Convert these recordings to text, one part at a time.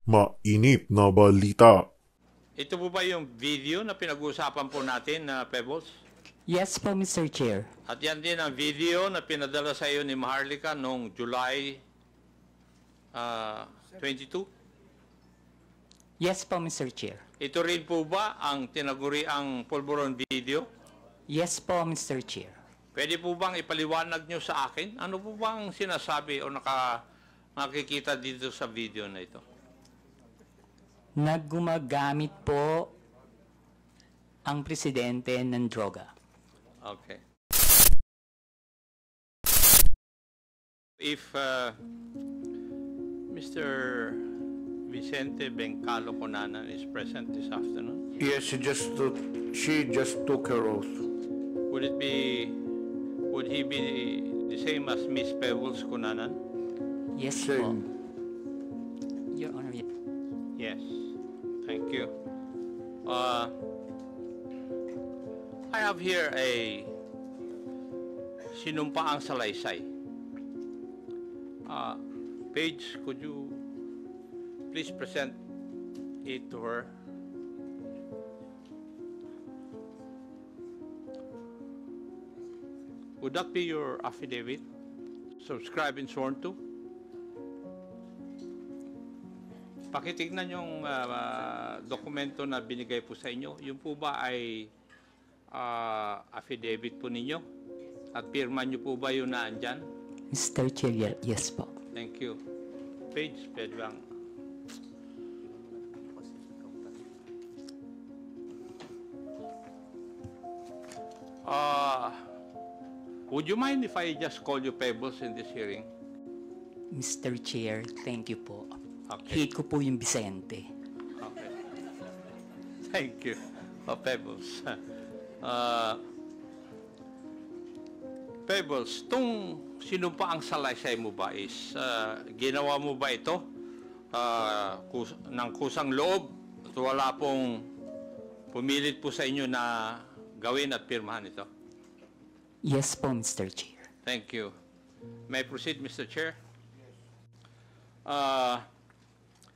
Mainit na balita. Ito po ba yung video na pinag-uusapan po natin na Pebbles? Yes po, Mr. Chair. At yan din ang video na pinadala sa iyo ni Maharlika noong July 22? Yes po, Mr. Chair. Ito rin po ba ang tinaguriang pulburon video? Yes po, Mr. Chair. Pwede po bang ipaliwanag nyo sa akin? Ano po bang sinasabi o nakikita dito sa video na ito? Naggumagamit po ang presidente ng droga. Okay. If Mr. Vicente Bencalo Conanan is present this afternoon, Yes, she just took her oath. would he be the same as Miss Pebbles Conanan? Yes po. Same. Your Honor, Yes. Thank you. I have here a sinumpaang salaysay. Paige, could you please present it to her? Would that be your affidavit? Subscribed and sworn to? Pakitignan yung dokumento na binigay po sa inyo. Yung po ba ay affidavit po ninyo? At pirma nyo po ba yun na andyan? Mr. Chair, yes po. Thank you. Page, pwede bang? Would you mind if I just call you Pebbles in this hearing? Mr. Chair, thank you po. Okay. Hate ko po yung Vicente. Okay. Thank you. Pebbles. Pebbles, itong sinumpaang salaysay mo ba is ginawa mo ba ito ng kusang loob at wala pong pumilit po sa inyo na gawin at pirmahan ito? Yes po, Mr. Chair. Thank you. May I proceed, Mr. Chair?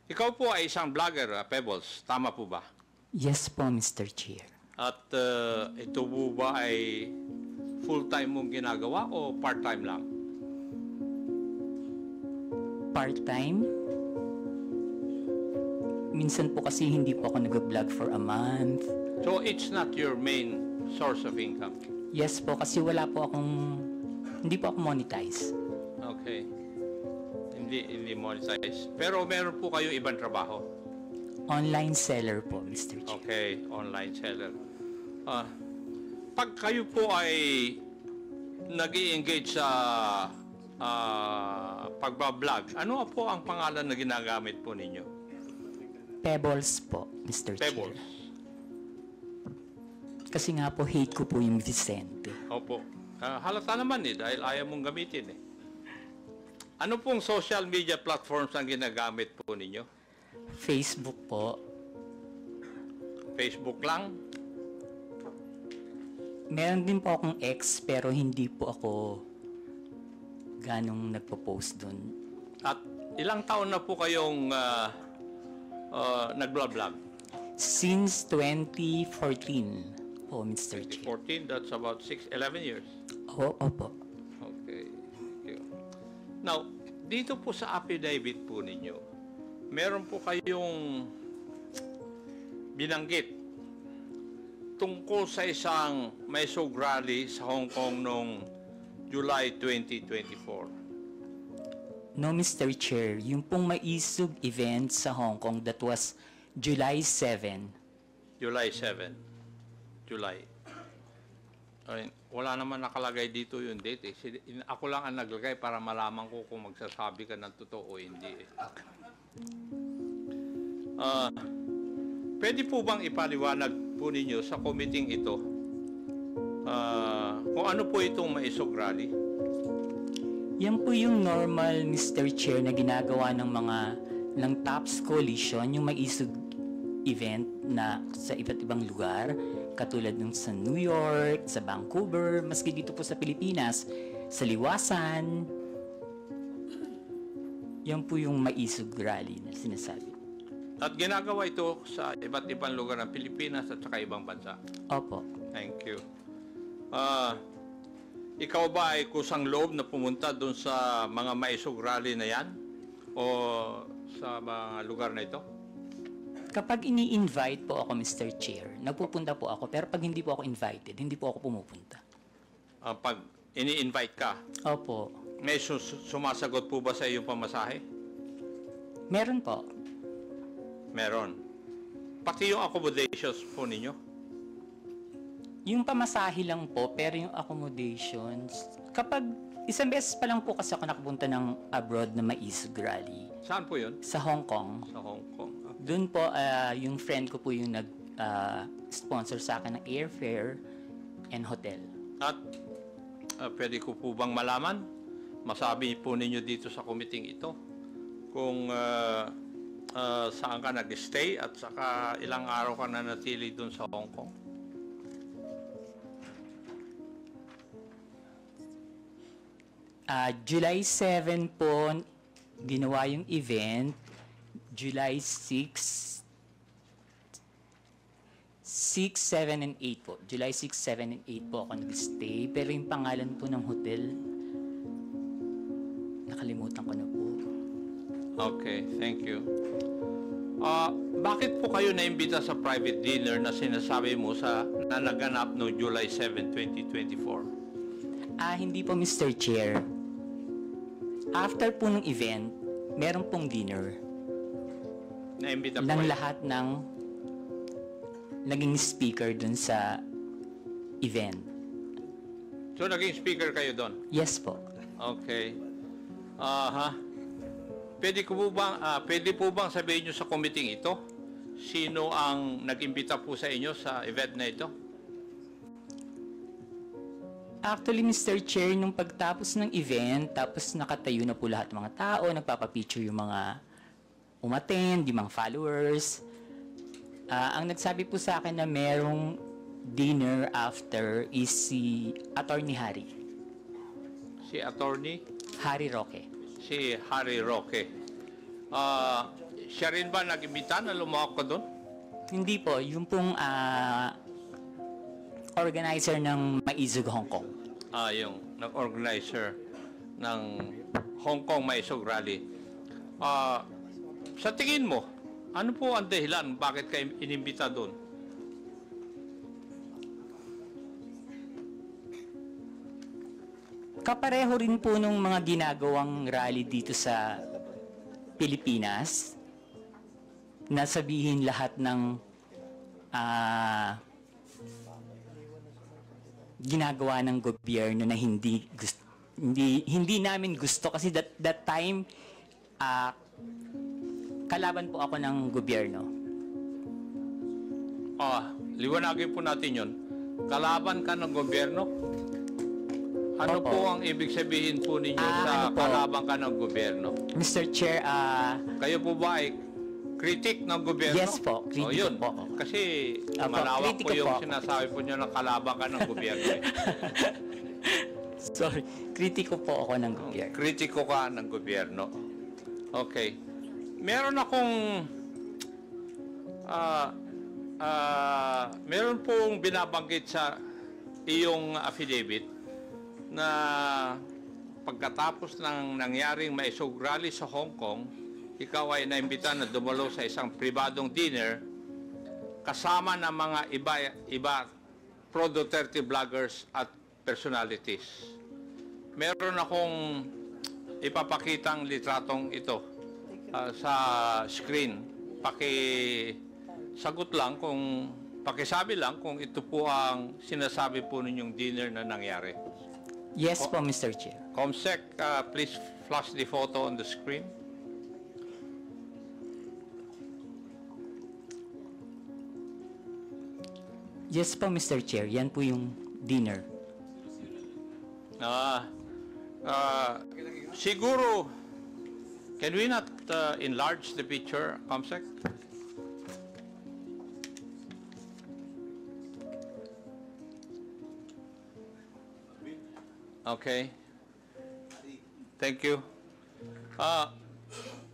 Ikaw po ay isang vlogger, Pebbles. Tama po ba? Yes po, Mr. Chair. At ito po ba ay full-time mong ginagawa o part-time lang? Part-time? Minsan po kasi hindi po ako nag-vlog for a month. So it's not your main source of income? Yes po, kasi hindi po ako monetize. Okay. Hindi monetize. Pero meron po kayo ibang trabaho? Online seller po, Mr. Chair. Okay, online seller. Pag kayo po ay nag-i-engage sa pagbablog, ano po ang pangalan na ginagamit po ninyo? Pebbles po, Mr. Pebbles. Chair. Kasi nga po, hate ko po yung Vicente. Opo. Halata naman dahil ayaw mong gamitin Ano pong social media platforms ang ginagamit po ninyo? Facebook po. Facebook lang? Meron din po akong ex, pero hindi po ako ganong nagpo-post dun. At ilang taon na po kayong nag-vlog? Since 2014 po, Mr. Chair. 14, that's about 11 years. Opo. Okay. Thank you. Now, dito po sa affidavit po ninyo, meron po kayong binanggit tungkol sa isang Maisog rally sa Hong Kong noong July 2024. No, Mr. Chair. Yung pong Maisog event sa Hong Kong, that was July 7. July 7. July. Ay, wala naman nakalagay dito yung date Ako lang ang naglagay para malaman ko kung magsasabi ka ng totoo o hindi Pwede po bang ipaliwanag po ninyo sa committee ito kung ano po itong Maisog rally? Yan po yung normal, Mr. Chair, na ginagawa ng TOPS Coalition, yung Maisog event na sa iba't ibang lugar, katulad ng sa New York, sa Vancouver, maski dito po sa Pilipinas, sa Liwasan. Yan po yung Maisog rally na sinasabi. At ginagawa ito sa iba't ibang lugar ng Pilipinas at saka ibang bansa. Opo. Thank you. Ikaw ba ay kusang loob na pumunta doon sa mga maisog rally na yan? O sa mga lugar na ito? Kapag ini-invite po ako, Mr. Chair, nagpupunta po ako. Pero pag hindi po ako invited, hindi po ako pumupunta. Pag ini-invite ka, Opo. may sumasagot po ba sa iyong pamasahe? Meron po. Meron. Pati yung accommodations po ninyo? Yung pamasahe lang po, pero yung accommodations, kapag isang beses pa lang po kasi ako nakapunta ng abroad na maisog rally Saan po yun? sa Hong Kong. Sa Hong Kong. Doon po, yung friend ko po yung nag-sponsor sa akin ng airfare and hotel. At pwede ko po bang malaman? Masabi po ninyo dito sa committee ito kung saan ka nag-stay at saka ilang araw ka na natili doon sa Hong Kong? July 7 po, ginawa yung event. July 6, 7, and 8 po. July 6, 7, and 8 po ako nag-stay. Pero yung pangalan po ng hotel, nakalimutan ko na po. Okay, thank you. Bakit po kayo naimbita sa private dinner na sinasabi mo na naganap no July 7, 2024? Hindi po, Mr. Chair. After po ng event, meron pong dinner Naimbita po ng kayo? lahat ng naging speaker dun sa event. So naging speaker kayo doon? Yes po. Okay. Pwede po bang sabihin nyo sa committee ito? Sino ang nag-imbita po sa inyo sa event na ito? Actually, Mr. Chair, nung pagtapos ng event, tapos nakatayo na po lahat ng mga tao, nagpapapicture yung mga umattend, yung mga followers. Ang nagsabi po sa akin na merong dinner after is si Attorney Harry. Si Attorney? Harry Roque. Si Harry Roque. Siya rin ba nag-imbita na lumawak ka doon? Hindi po, yung pong organizer ng Maizog Hong Kong. Yung nag-organizer ng Hong Kong Maisog Rally. Sa tingin mo, ano po ang dahilan bakit kayo inimbita doon? Kapareho rin po nung mga ginagawang rally dito sa Pilipinas, na sabihin lahat ng ginagawa ng gobyerno na hindi namin gusto kasi that time kalaban po ako ng gobyerno. Liwanagin po natin yon. Kalaban ka ng gobyerno? Ano Opo. po ang ibig sabihin po ninyo sa ano po? kalaban ka ng gobyerno? Mr. Chair, Kayo po ba ay critic ng gobyerno? Yes po, kritiko yun. po. Kasi Opo, malawak po kritiko yung po. sinasabi po nyo na kalaban ka ng gobyerno. sorry, kritiko po ako ng gobyerno. Kritiko ka ng gobyerno. Okay. Meron akong meron pong binabanggit sa iyong affidavit na pagkatapos ng nangyaring maisog rally sa Hong Kong, ikaw ay naimbita na dumalo sa isang pribadong dinner kasama ng mga iba pro-Duterte vloggers at personalities. Meron akong ipapakitang litratong ito sa screen. Pakisabi lang kung ito po ang sinasabi po ninyong dinner na nangyari. Yes po, Mr. Chair. Comsec, please flash the photo on the screen. Yes po, Mr. Chair. Yan po yung dinner. Siguro, can we not enlarge the picture, Comsec? Okay. Thank you.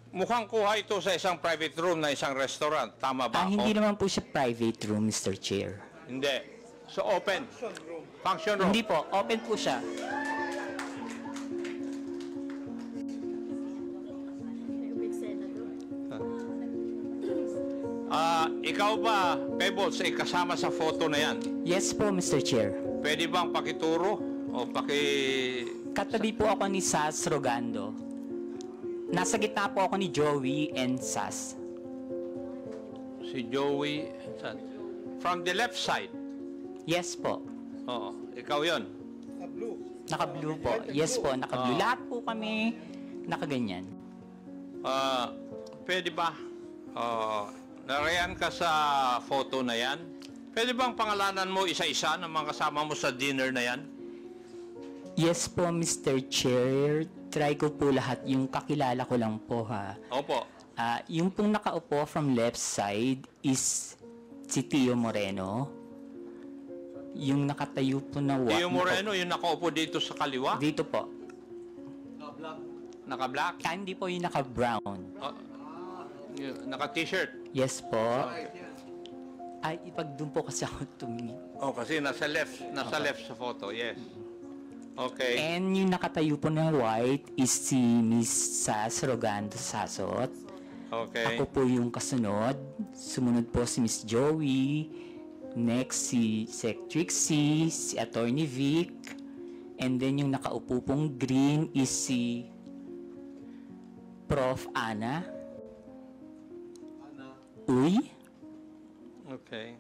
mukhang kuha ito sa isang private room na isang restaurant. Tama ba ako? Hindi naman po siya private room, Mr. Chair. Hindi. So open. Function room. Hindi po, open po siya. Ikaw ba, Pebbles, ay kasama sa photo na yan? Yes po, Mr. Chair. Pwede bang pakituro o Katabi po ako ni Sas Rogando. Nasa gitna po ako ni Joey and Sas. si Joey? From the left side? Yes po. Oo. Ikaw yon. Naka-blue po. Yes po, naka-blue. Lahat po kami nakaganyan. Pwede ba? Narayan ka sa photo na yan? Pwede bang pangalanan mo isa-isa ng mga kasama mo sa dinner na yan? Yes po, Mr. Chair. Try ko po lahat. Yung kakilala ko lang po, ha. Opo. Yung pong nakaupo from left side is si Tio Moreno. Yung nakatayo po na Tio Moreno, yung nakaupo dito sa kaliwa? Dito po. Naka-black? Hindi po yung naka-brown. Naka-t-shirt? Yes po. Ay, ipag doon po kasi ako tumingin. Oh, kasi nasa left sa photo, yes. Okay. And yung nakatayo po na white is si Miss Sas Rogando Sasot. Okay. Ako po yung kasunod. Sumunod po si Miss Joey. Next si Sec Trixie, si Attorney Vic. And then yung nakaupo pong green is si Prof. Ana. Uy. Okay.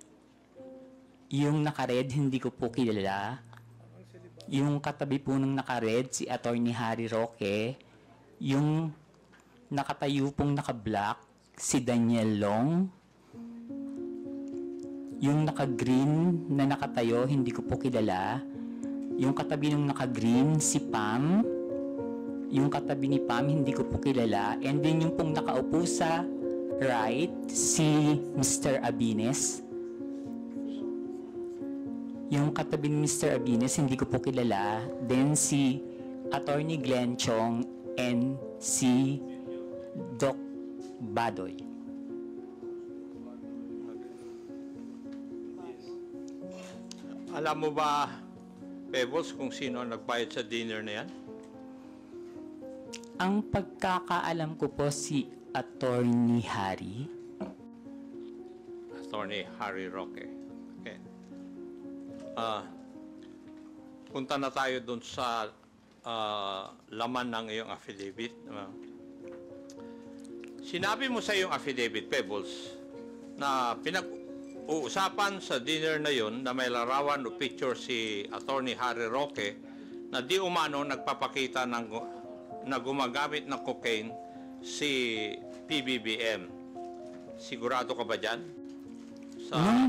Yung naka-red, hindi ko po kilala. Yung katabi po ng naka-red, si Attorney Harry Roque. Yung nakatayo pong naka-black, si Daniel Long. Yung naka-green na nakatayo, hindi ko po kilala. Yung katabi ng naka-green, si Pam. Yung katabi ni Pam, hindi ko po kilala. And then yung pong nakaupo sa right, si Mr. Abines. Yung katabi ni Mr. Abines, hindi ko po kilala. Then si Attorney Glenn Chong and si Doc Badoy. Alam mo ba, Pebbles, kung sino ang nagbayad sa dinner na yan? Ang pagkakaalam ko po si Attorney Harry. Attorney Harry Roque. Okay. Punta na tayo dun sa laman ng iyong affidavit. Sinabi mo sa iyong affidavit, Pebbles, na pinag-uusapan sa dinner na yon na may larawan o picture si Attorney Harry Roque na di umano nagpapakita na gumagamit ng cocaine si PBBM. Sigurado ka ba dyan?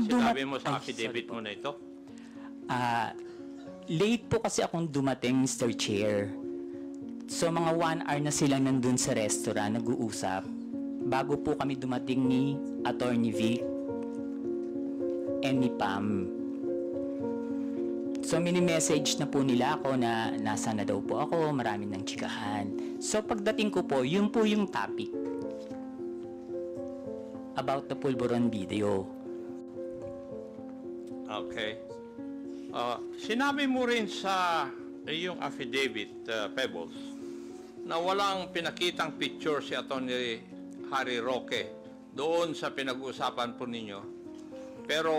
Sinabi mo sa affidavit mo na ito? Late po kasi akong dumating, Mr. Chair. So mga 1 hour na sila nandun sa restaurant, nag-uusap. Bago po kami dumating ni Attorney Vic and ni Pam. So mini-message na po nila ako na nasa na daw po ako, marami ng chikahan. So pagdating ko po, yun po yung topic about the Pulburon video. Okay. Sinabi mo rin sa iyong affidavit, Pebbles, na walang pinakitang picture si Attorney Harry Roque doon sa pinag-uusapan po ninyo. Pero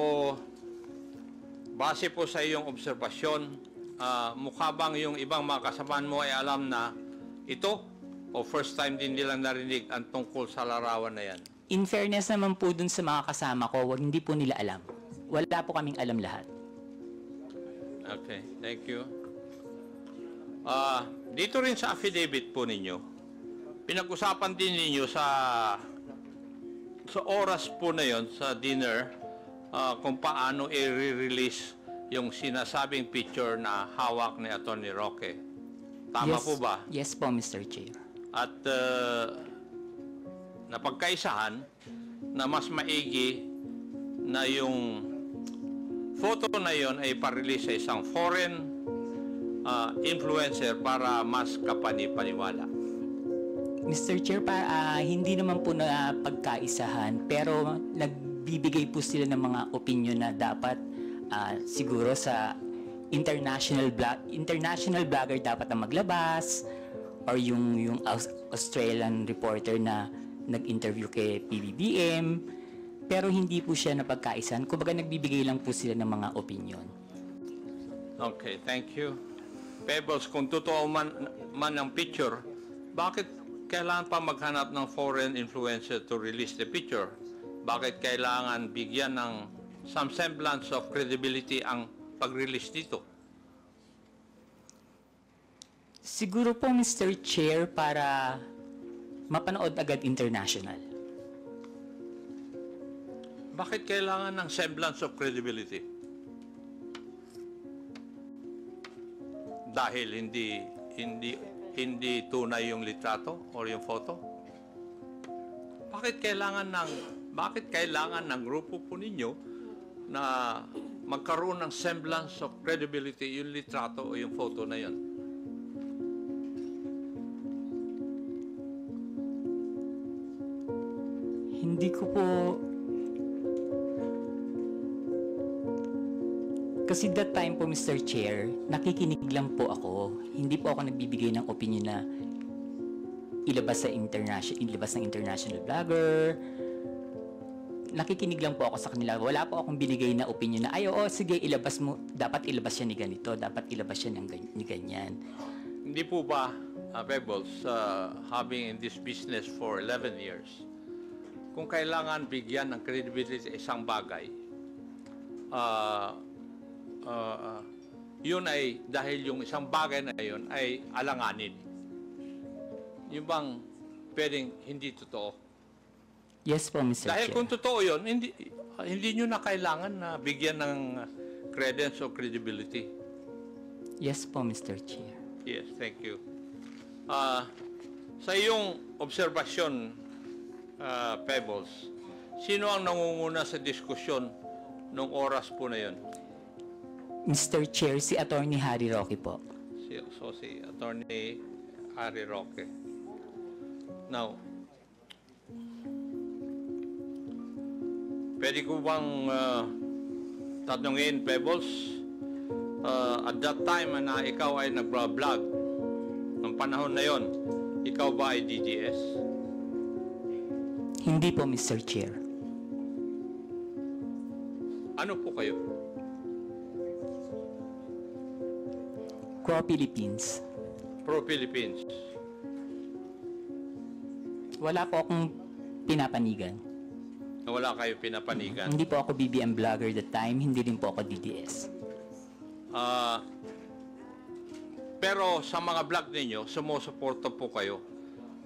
base po sa iyong obserbasyon, mukha bang yung ibang mga kasamaan mo ay alam na ito o first time din nilang narinig ang tungkol sa larawan na yan? In fairness naman po dun sa mga kasama ko, hindi po nila alam. Wala po kaming alam lahat. Okay, thank you. Dito rin sa affidavit po ninyo, pinag-usapan din ninyo sa oras po na yon sa dinner kung paano i-release yung sinasabing picture na hawak ni Attorney Roque. Tama Yes. po ba? Yes po, Mr. Chair. At napagkaisahan na mas maigi na yung photo na yon ay pa-release sa isang foreign influencer para mas kapani-paniwala. Mr. Chair, hindi naman po na pagkaisahan, pero nagbibigay po sila ng mga opinion na dapat siguro sa international blogger dapat na maglabas, or yung Australian reporter na nag-interview kay PBBM, pero hindi po siya napagkaisahan. Kumbaga nagbibigay lang po sila ng mga opinion. Okay, thank you. Pebbles, kung totoo man ang picture, bakit kailangan pa maghanap ng foreign influencer to release the picture? Bakit kailangan bigyan ng some semblance of credibility ang pag-release dito? Siguro po, Mr. Chair, para mapanood agad international. Bakit kailangan ng semblance of credibility? Dahil hindi tunay yung litrato or yung photo? Bakit kailangan ng grupo po ninyo na magkaroon ng semblance of credibility yung litrato o yung photo na yun? Hindi ko po... Kasi that time po, Mr. Chair, nakikinig lang po ako. Hindi po ako nagbibigay ng opinion na ilabas ng international blogger. Nakikinig lang po ako sa kanila. Wala po akong binigay na opinion na, sige, ilabas mo. Dapat ilabas siya ni ganito. Dapat ilabas siya ni ganyan. Hindi po ba, Pebbles, having in this business for 11 years, kung kailangan bigyan ng credibility isang bagay, yun ay dahil yung isang bagay na yun ay alanganin. Yung bang pwedeng hindi totoo? Yes po, Mr. Dahil Chair. kung totoo yun, hindi nyo na kailangan na bigyan ng credence o credibility. Yes po, Mr. Chair. Yes, thank you. Sa iyong obserbasyon, Pebbles, sino ang nangunguna sa diskusyon nung oras po na yun? Mr. Chair, si Attorney Harry Roque po. Si Attorney Harry Roque. Now, pwede ko bang tatanungin, Pebbles, at that time na ikaw ay nag-vlog, ng panahon na yon, ikaw ba ay DDS? Hindi po, Mr. Chair. Ano po kayo? Pro-Philippines. Pro-Philippines. Wala po akong pinapanigan. Wala kayo pinapanigan. Hindi po ako BBM blogger that time, hindi rin po ako DDS. Pero sa mga vlog ninyo, sumusuporta po kayo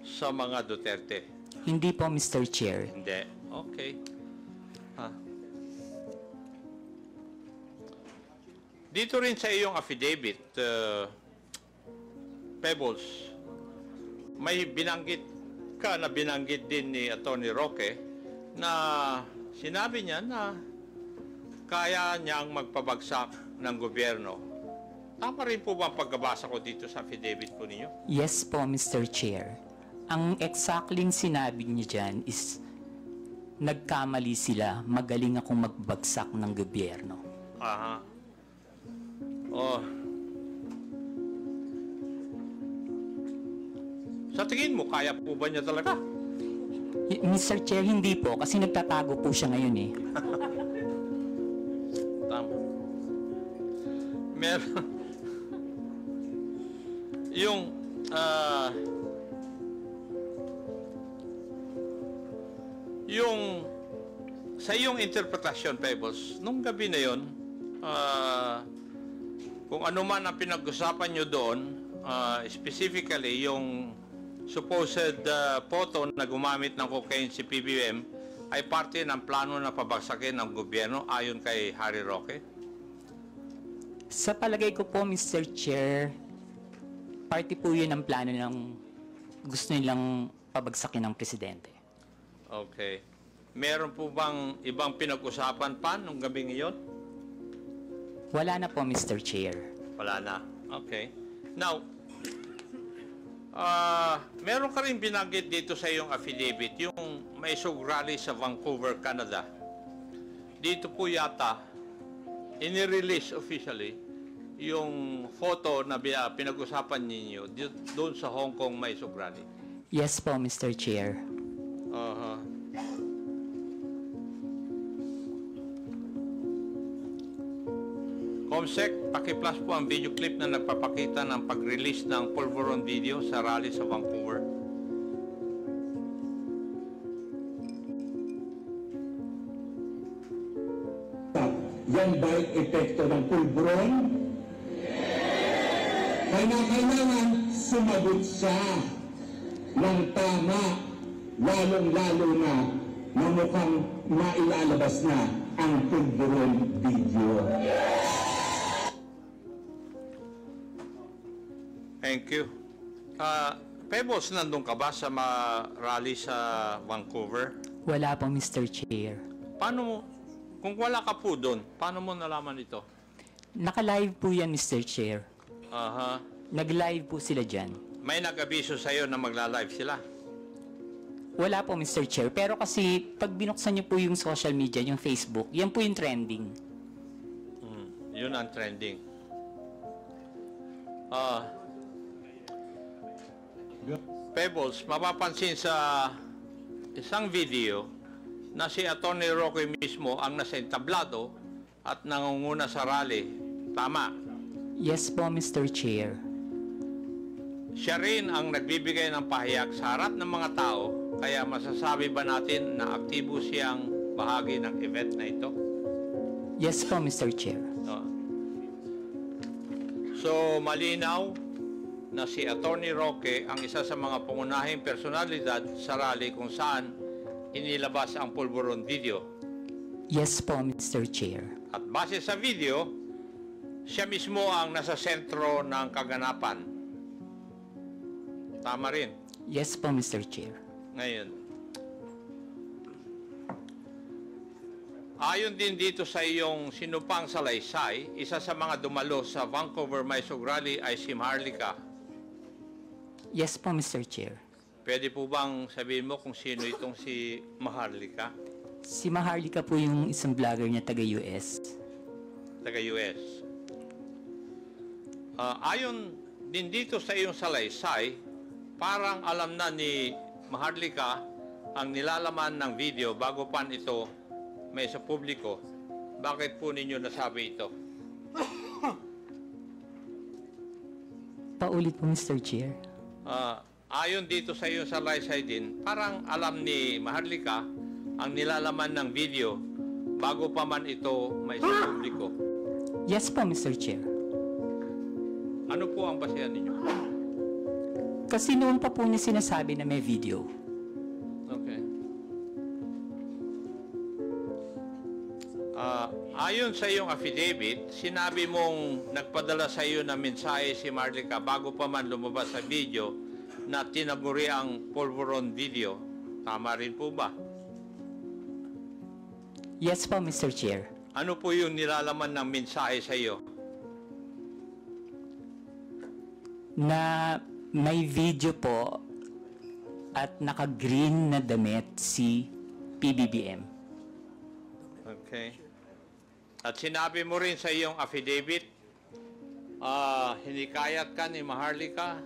sa mga Duterte. Hindi po, Mr. Chair. Hindi. Okay. Dito rin sa iyong affidavit, Pebbles, may binanggit din ni Attorney Roque na sinabi niya na kaya niyang magpabagsak ng gobyerno. Tama rin po ba ang pagkabasa ko dito sa affidavit po ninyo? Yes po, Mr. Chair. Ang exactly sinabi niya dyan is nagkamali sila, magaling akong magbagsak ng gobyerno. Aha. Oh. Sa tingin mo, kaya po ba niya talaga? Mr. Chair, hindi po, kasi nagtatago po siya ngayon eh. Tama. Meron. Yung, sa iyong interpretasyon, Pebbles, nung gabi na yon, kung ano man ang pinag-usapan nyo doon, specifically yung supposed photo na gumamit ng cocaine si PBBM ay parte ng plano na pabagsakin ng gobyerno ayon kay Harry Roque? Sa palagay ko po, Mr. Chair, parte po yun ang plano ng gusto nilang pabagsakin ng presidente. Okay. Meron po bang ibang pinag-usapan pa nung gabing iyon? Wala na po, Mr. Chair. Wala na. Okay. Now, Meron ka rin binanggit dito sa iyong affidavit, yung may rally sa Vancouver, Canada. Dito po yata, inirelease officially, yung photo na pinag-usapan ninyo doon sa Hong Kong may rally. Yes po, Mr. Chair. Comsec, paki-plus po ang video clip na nagpapakita ng pag-release ng Pulveron video sa rally sa Vancouver. Yan ba'y epekto ng pulburon? Kailangan sumagot siya ng tama, lalong-lalo na mukhang mailalabas na ang pulburon video. Thank you. Pebbles, nandun ka ba sa rally sa Vancouver? Wala po, Mr. Chair. Paano mo, kung wala ka po doon, paano mo nalaman ito? Naka-live po yan, Mr. Chair. Aha. Nag-live po sila dyan. May nag-abiso sa'yo na magla-live sila? Wala po, Mr. Chair. Pero kasi, pag binuksan niyo po yung social media, yung Facebook, yan po yung trending. Yun ang trending. Pebbles, mapapansin sa isang video na si Atty. Roque mismo ang nasa entablado at nangunguna sa rally. Tama. Yes po, Mr. Chair. Siya rin ang nagbibigay ng pahayag sa harap ng mga tao, kaya masasabi ba natin na aktibo siyang bahagi ng event na ito? Yes po, Mr. Chair. So, malinaw na si Atty. Roque ang isa sa mga pangunahing personalidad sa rally kung saan inilabas ang Pulveron video. Yes po, Mr. Chair. At base sa video, siya mismo ang nasa sentro ng kaganapan. Tama rin. Yes po, Mr. Chair. Ngayon, ayon din dito sa iyong sinupang salaysay, isa sa mga dumalo sa Vancouver Maisog Rally ay si Maharlika. Yes po, Mr. Chair. Pwede po bang sabihin mo kung sino itong si Maharlika? Si Maharlika po yung isang vlogger niya taga-US. Taga-US. Ayon din dito sa iyong salaysay, parang alam na ni Maharlika ang nilalaman ng video bago pa ito may sa publiko. Bakit po ninyo nasabi ito? Paulit po, Mr. Chair. Ayon dito sa iyong salaysay din, parang alam ni Maharlika ang nilalaman ng video bago pa man ito may sa publiko. Yes po, Mr. Chair. Ano po ang basehan ninyo? Kasi noon pa po niya sinasabi na may video. Okay. Ayon sa iyong affidavit, sinabi mong nagpadala sa iyo ng mensahe si Maharlika bago pa man lumabas sa video na tinaguri ang Pulveron video. Tama rin po ba? Yes po, Mr. Chair. Ano po yung nilalaman ng mensahe sa iyo? Na may video po at naka-green na damit si PBBM. Okay. At sinabi mo rin sa iyong affidavit, hinikayat ka ni Maharlika,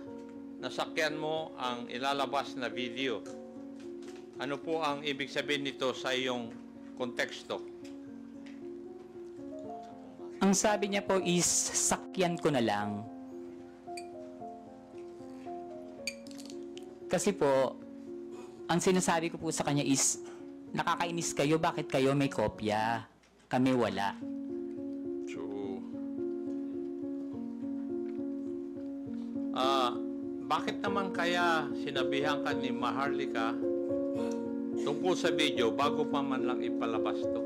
nasakyan mo ang ilalabas na video. Ano po ang ibig sabihin nito sa iyong konteksto? Ang sabi niya po is, sakyan ko na lang. Kasi po, ang sinasabi ko po sa kanya is, nakakainis kayo, bakit kayo may kopya? Kami wala. True. Bakit naman kaya sinabihan ka ni Maharlika tungkol sa video bago pa man lang ipalabas to?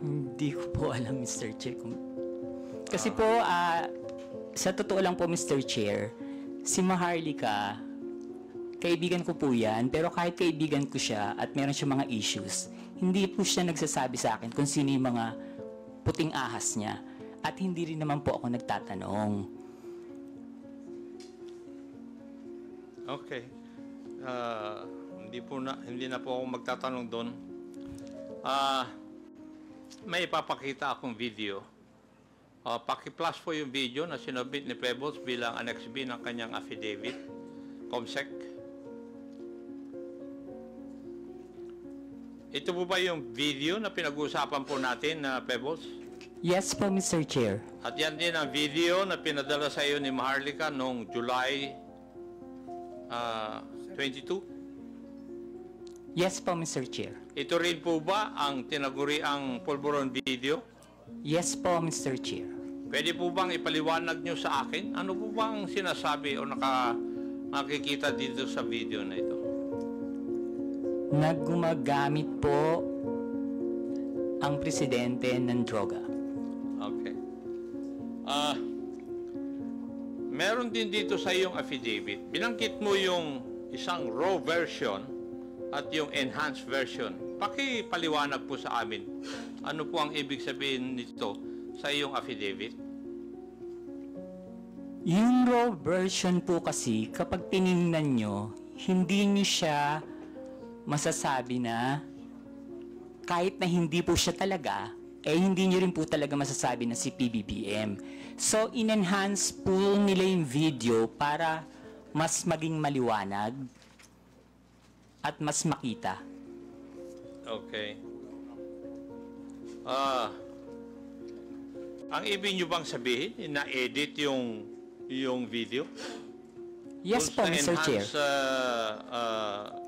Hindi ko po alam, Mr. Chair. Kasi po, sa totoo lang po, Mr. Chair, si Maharlika, kaibigan ko po yan, pero kahit kaibigan ko siya at meron siya mga issues, hindi po siya nagsasabi sa akin kung sino yung mga puting ahas niya. At hindi rin naman po ako nagtatanong. Okay. Hindi na po ako magtatanong doon. May ipapakita akong video. Paki-plus po yung video na sinubmit ni Pebbles bilang Annex B ng kanyang affidavit. COMSEC. Ito po ba yung video na pinag-uusapan po natin na Pebbles? Yes po, Mr. Chair. At yan din ang video na pinadala sa iyo ni Maharlika noong July 22? Yes po, Mr. Chair. Ito rin po ba ang tinaguriang pulburon video? Yes po, Mr. Chair. Pwede po bang ipaliwanag nyo sa akin? Ano po bang sinasabi o nakikita dito sa video na ito? Naggumagamit po ang presidente ng droga. Okay. Meron din dito sa iyong affidavit. Binanggit mo yung isang raw version at yung enhanced version. Pakipaliwanag po sa amin. Ano po ang ibig sabihin nito sa iyong affidavit? Yung raw version po kasi, kapag tiningnan nyo, hindi nyo siya masasabi na kahit na hindi po siya talaga, hindi nyo rin po talaga masasabi na si PBBM. So, in-enhance po nila yung video para mas maging maliwanag at mas makita. Okay. Ang ibig nyo bang sabihin, na-edit yung video? Yes po, Kung Mr. sa Chair. enhanced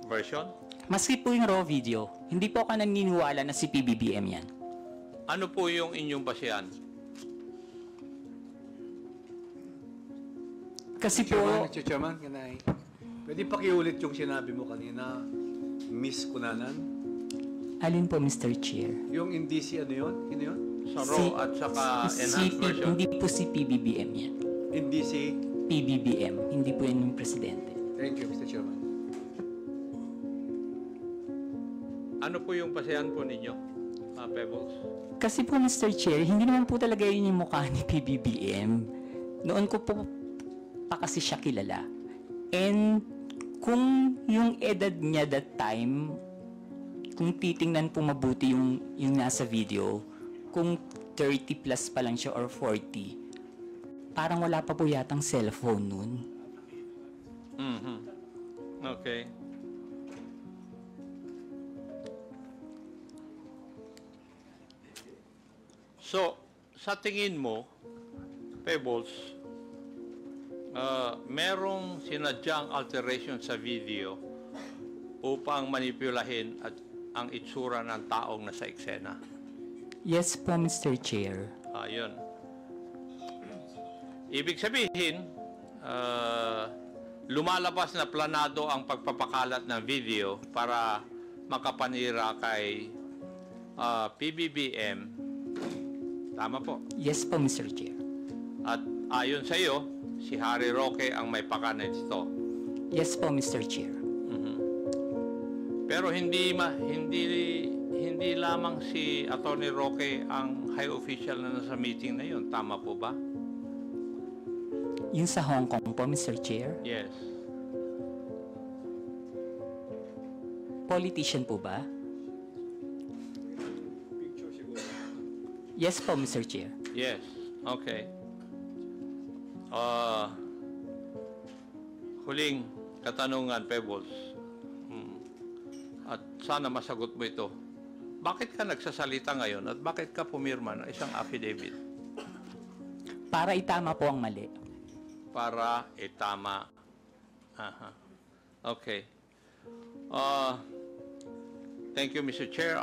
version? Maski po yung raw video, hindi po ako naniniwala na si PBBM yan. Ano po yung inyong basihan? Kasi po, Mr. Chairman, can I? Pwede pakiulit yung sinabi mo kanina, Miss Kunanan? alin po, Mr. Chair? Yung indisi, ano yun? Sino yun? Sa raw at saka enhanced version? Hindi po si PBBM yan. Indisi. PBBM, hindi po yan yung presidente. Thank you, Mr. Chairman. Ano po yung basihan po ninyo, Pebbles? Kasi po, Mr. Chair, hindi naman po talaga yun yung mukha ni PBBM. Noon ko po pa kasi siya kilala. And kung yung edad niya that time, kung titingnan po mabuti yung nasa video, kung 30 plus pa lang siya or 40, parang wala pa po yatang cellphone nun. Mm-hmm. Okay. So, sa tingin mo, Pebbles, merong sinadyang alteration sa video upang manipulahin at ang itsura ng taong nasa eksena. Yes po, Mr. Chair. Ayun. Ibig sabihin, lumalabas na planado ang pagpapakalat ng video para makapanira kay PBBM. Tama po. Yes po, Mr. Chair. At ayon sa iyo, si Harry Roque ang may pakanan nito. Yes po, Mr. Chair. Pero hindi lamang si Attorney Roque ang high official na nasa meeting na yun. Tama po ba? Yung sa Hong Kong po, Mr. Chair. Yes. Politician po ba? Yes po, Mr. Chair. Yes. Okay. Huling katanungan, Pebbles. At sana masagot mo ito. Bakit ka nagsasalita ngayon at bakit ka pumirma ng isang affidavit? Para itama po ang mali. Para itama. Aha. Okay. Thank you, Mr. Chair.